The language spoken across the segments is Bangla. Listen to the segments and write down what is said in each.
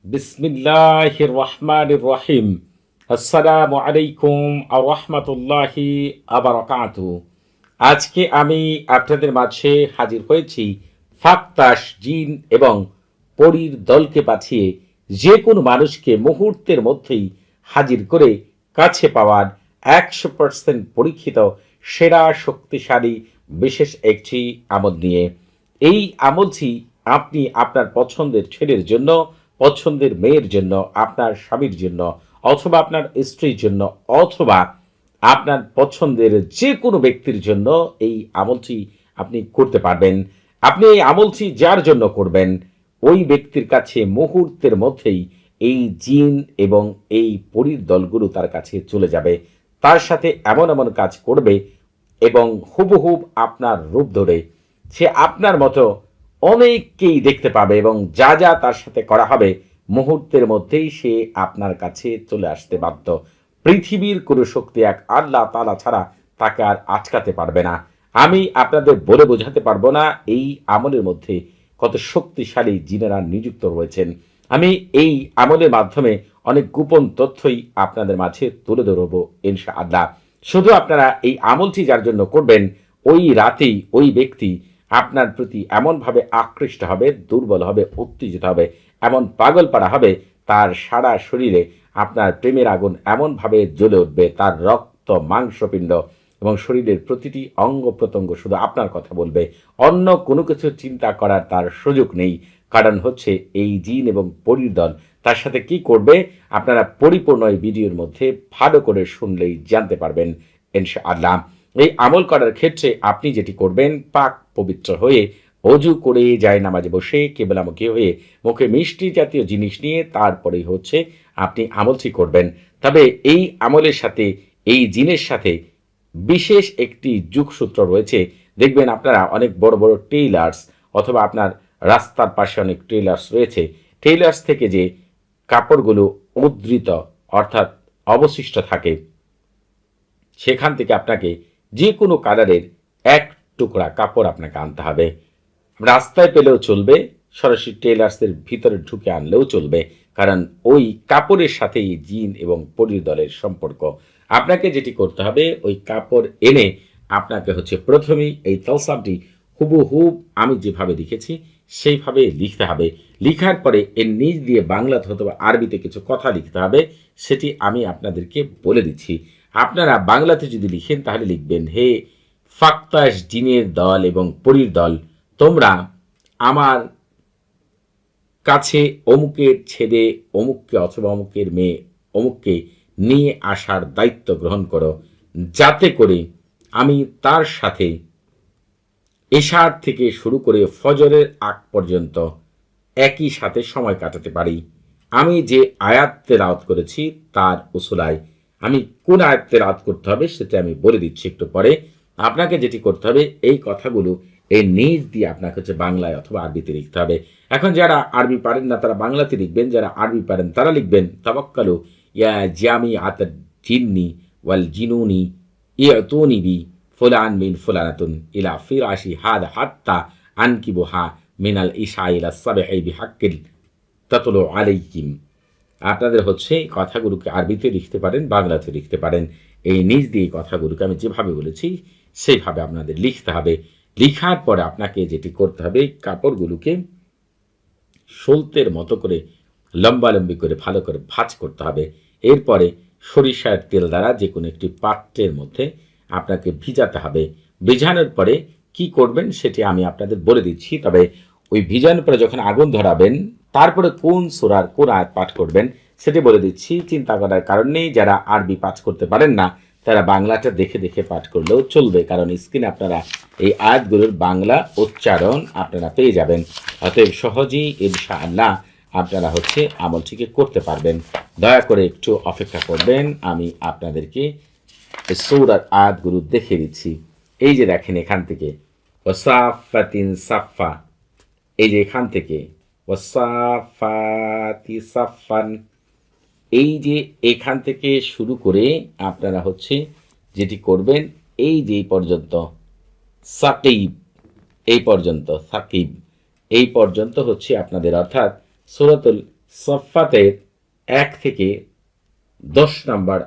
বিসমিল্লাহির রহমানির রহিম। আসসালামু আলাইকুম আ রহমাতুল্লাহি আবারাকাতুহু। আজকে আমি আপনাদের মাঝে হাজির হয়েছি ফাক্তাশ জিন এবং পরীর দলকে পাঠিয়ে যে কোনো মানুষকে মুহূর্তের মধ্যেই হাজির করে কাছে পাওয়ার 100% পরীক্ষিত সেরা শক্তিশালী বিশেষ একটি আমল নিয়ে। এই আমলটি আপনি আপনার পছন্দের ছেলের জন্য, পছন্দের মেয়ের জন্য, আপনার স্বামীর জন্য, অথবা আপনার স্ত্রীর জন্য, অথবা আপনার পছন্দের যে কোনো ব্যক্তির জন্য এই আমলটি আপনি করতে পারবেন। আপনি এই আমলটি যার জন্য করবেন, ওই ব্যক্তির কাছে মুহূর্তের মধ্যেই এই জিন এবং এই পরীর দলগুলো তার কাছে চলে যাবে। তার সাথে এমন এমন কাজ করবে এবং হুবহুব আপনার রূপ ধরে সে আপনার মতো অনেককেই দেখতে পাবে এবং যা যা তার সাথে করা হবে মুহূর্তের মধ্যেই সে আপনার কাছে চলে আসতে বাধ্য। পৃথিবীর কোনো শক্তি এক আল্লাহ তাআলা ছাড়া তাকে আর আটকাতে পারবে না। আমি আপনাদের বলে বোঝাতে পারবো না এই আমলের মধ্যে কত শক্তিশালী জিনেরা নিযুক্ত রয়েছেন। আমি এই আমলের মাধ্যমে অনেক গোপন তথ্যই আপনাদের মাঝে তুলে ধরবো ইনশাআল্লাহ। শুধু আপনারা এই আমলটি যার জন্য করবেন, ওই রাতেই ওই ব্যক্তি আপনার প্রতি এমনভাবে আকৃষ্ট হবে, দুর্বল হবে, উত্তেজিত হবে, এমন পাগল পাড়া হবে, তার সারা শরীরে আপনার প্রেমের আগুন এমনভাবে জ্বলে উঠবে, তার রক্ত মাংসপিণ্ড এবং শরীরের প্রতিটি অঙ্গ প্রত্যঙ্গ শুধু আপনার কথা বলবে। অন্য কোনো কিছু চিন্তা করার তার সুযোগ নেই। কারণ হচ্ছে এই জিন এবং পরীর দল তার সাথে কি করবে আপনারা পরিপূর্ণ এই ভিডিওর মধ্যে ভালো করে শুনলেই জানতে পারবেন ইনশাআল্লাহ। এই আমল করার ক্ষেত্রে আপনি যেটি করবেন, পাক পবিত্র হয়ে অজু করে যায় নামাজে বসে কেবলামুখী হয়ে মুখে মিষ্টি জাতীয় জিনিস নিয়ে তারপরেই হচ্ছে আপনি আমলটি করবেন। তবে এই আমলের সাথে এই জিনের সাথে বিশেষ একটি যোগসূত্র রয়েছে। দেখবেন আপনারা অনেক বড় বড় টেইলার্স অথবা আপনার রাস্তার পাশে অনেক টেইলার্স রয়েছে, টেইলার্স থেকে যে কাপড়গুলো উদ্ধৃত অর্থাৎ অবশিষ্ট থাকে, সেখান থেকে আপনাকে যে কোনো কালারের এক টুকরা কাপড় আপনাকে আনতে হবে। রাস্তায় পেলেও চলবে, সরাসরি টেলার্সের ভিতরে ঢুকে আনলেও চলবে, কারণ ওই কাপড়ের সাথেই জিন এবং পরীর দলের সম্পর্ক। আপনাকে যেটি করতে হবে, ওই কাপড় এনে আপনাকে হচ্ছে প্রথমেই এই তলসামটি হুবহুব আমি যেভাবে লিখেছি সেইভাবে লিখতে হবে। লিখার পরে এর নিচ দিয়ে বাংলাতে অথবা আরবিতে কিছু কথা লিখতে হবে, সেটি আমি আপনাদেরকে বলে দিচ্ছি। আপনারা বাংলাতে যদি লিখেন তাহলে লিখবেন, হে ফাক্তাশ জিনের দল এবং পরীর দল, তোমরা আমার কাছে অমুকের ছেলে অমুককে অথবা অমুকের মেয়ে অমুককে নিয়ে আসার দায়িত্ব গ্রহণ করো, যাতে করে আমি তার সাথে এশার থেকে শুরু করে ফজরের আগ পর্যন্ত একই সাথে সময় কাটাতে পারি। আমি যে আয়াত তেলাওয়াত করেছি তার উসুলায় আমি কোন আয়াত তেলাওয়াত করতে হবে সেটা আমি বলে দিচ্ছি একটু পরে। আপনাকে যেটি করতে হবে, এই কথাগুলো এই নিজ দিয়ে আপনাকে হচ্ছে বাংলায় অথবা আরবিতে লিখতে হবে। এখন যারা আরবি পারেন না তারা বাংলাতে লিখবেন, যারা আরবি পারেন তারা লিখবেন, তাওয়াক্কালু ইয়া জামি আতাদ জিন্নি ওয়াল জিনুনি ইয়াতুনি বি ফুলান মিন ফুলানাতুন ইলা ফিরাশি হাদা হাত্তা আনকিবুহা মিনাল ইশা ইলা সাবহি বিহাক্কিল তাতলু আলাইহিম। আপনাদের হচ্ছে কথাগুলোকে আরবিতে লিখতে পারেন, বাংলাতে লিখতে পারেন। এই নিজ দিয়ে কথাগুলোকে আমি যেভাবে বলেছি সেইভাবে আপনাদের লিখতে হবে। লিখার পরে আপনাকে যেটি করতে হবে, কাপড়গুলোকে সলতের মতো করে লম্বালম্বি করে ভালো করে ভাঁজ করতে হবে। এরপরে সরিষার তেল দ্বারা যে কোনো একটি পাত্রের মধ্যে আপনাকে ভিজাতে হবে। ভিজানোর পরে কি করবেন সেটি আমি আপনাদের বলে দিচ্ছি। তবে ওই ভিজানোর পরে যখন আগুন ধরাবেন, তারপরে কোন সূরার কোন আয়াত পাঠ করবেন সেটি বলে দিচ্ছি। চিন্তা করার কারণ নেই, যারা আরবি পাঠ করতে পারেন না তারা বাংলাটা দেখে দেখে পাঠ করলেও চলবে, কারণ স্ক্রিনে আপনারা এই আয়াতগুলোর বাংলা উচ্চারণ আপনারা পেয়ে যাবেন। অতএব সহজেই ইনশাআল্লাহ আপনারা হচ্ছে আমলটিকে করতে পারবেন। দয়া করে একটু অপেক্ষা করবেন, আমি আপনাদেরকে সূরার আয়াতগুলো দেখে দিচ্ছি। এই যে দেখেন, এখান থেকে ওয়াসাফাতিন সাফা, এই যে এখান থেকে ওয়াসাফাতি সাফান, এই যে এখান থেকে শুরু করে আপনারা হচ্ছে যেটি করবেন, এই যে এই পর্যন্ত সাকিব, এই পর্যন্ত সাকিব, এই পর্যন্ত হচ্ছে আপনাদের, অর্থাৎ সূরাতুল সফফাতের 1 থেকে 10 নম্বর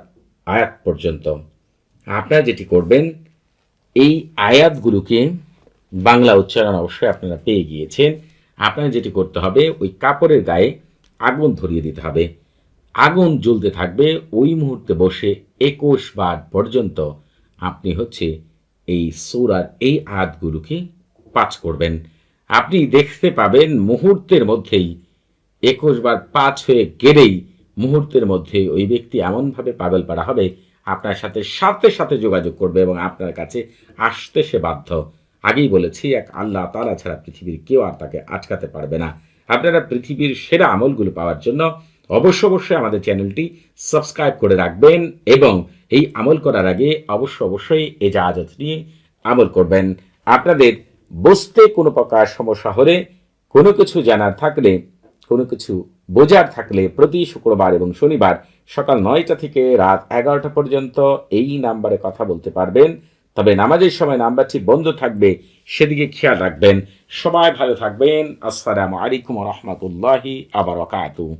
আয়াত পর্যন্ত। আপনারা যেটি করবেন, এই আয়াতগুলোকে বাংলা উচ্চারণ অবশ্যই আপনারা পেয়ে গিয়েছেন। আপনারা যেটি করতে হবে, ওই কাপড়ের গায়ে আগুন ধরিয়ে দিতে হবে। আগুন জ্বলতে থাকবে, ওই মুহূর্তে বসে 21 বার পর্যন্ত আপনি এই সূরার এই আয়াতগুলোকে পাঠ করবেন। আপনি দেখতে পাবেন মুহূর্তের মধ্যেই 21 বার পাঠ হয়ে গেলেই মুহূর্তের মধ্যেই ওই ব্যক্তি এমনভাবে পাগল পাড়া হবে, আপনার সাথে সাথে সাথে যোগাযোগ করবে এবং আপনার কাছে আসতে সে বাধ্য। আগেই বলেছি, এক আল্লাহ তাআলা ছাড়া পৃথিবীর কেউ আর তাকে আটকাতে পারবে না। আপনারা পৃথিবীর সেরা আমলগুলো পাওয়ার জন্য অবশ্যই আমাদের চ্যানেলটি সাবস্ক্রাইব করে রাখবেন এবং এই আমল করার আগে অবশ্যই এজাজত নিয়ে আমল করবেন। আপনাদের বুঝতে কোনো প্রকার সমস্যা হলে, কোনো কিছু জানার থাকলে, কোনো কিছু বোঝার থাকলে প্রতি শুক্রবার এবং শনিবার সকাল 9টা থেকে রাত 11টা পর্যন্ত এই নাম্বারে কথা বলতে পারবেন। তবে নামাজের সময় নাম্বারটি বন্ধ থাকবে, সেদিকে খেয়াল রাখবেন। সবাই ভালো থাকবেন। আসসালামু আলাইকুম ওয়া রাহমাতুল্লাহি ওয়া বারাকাতুহু।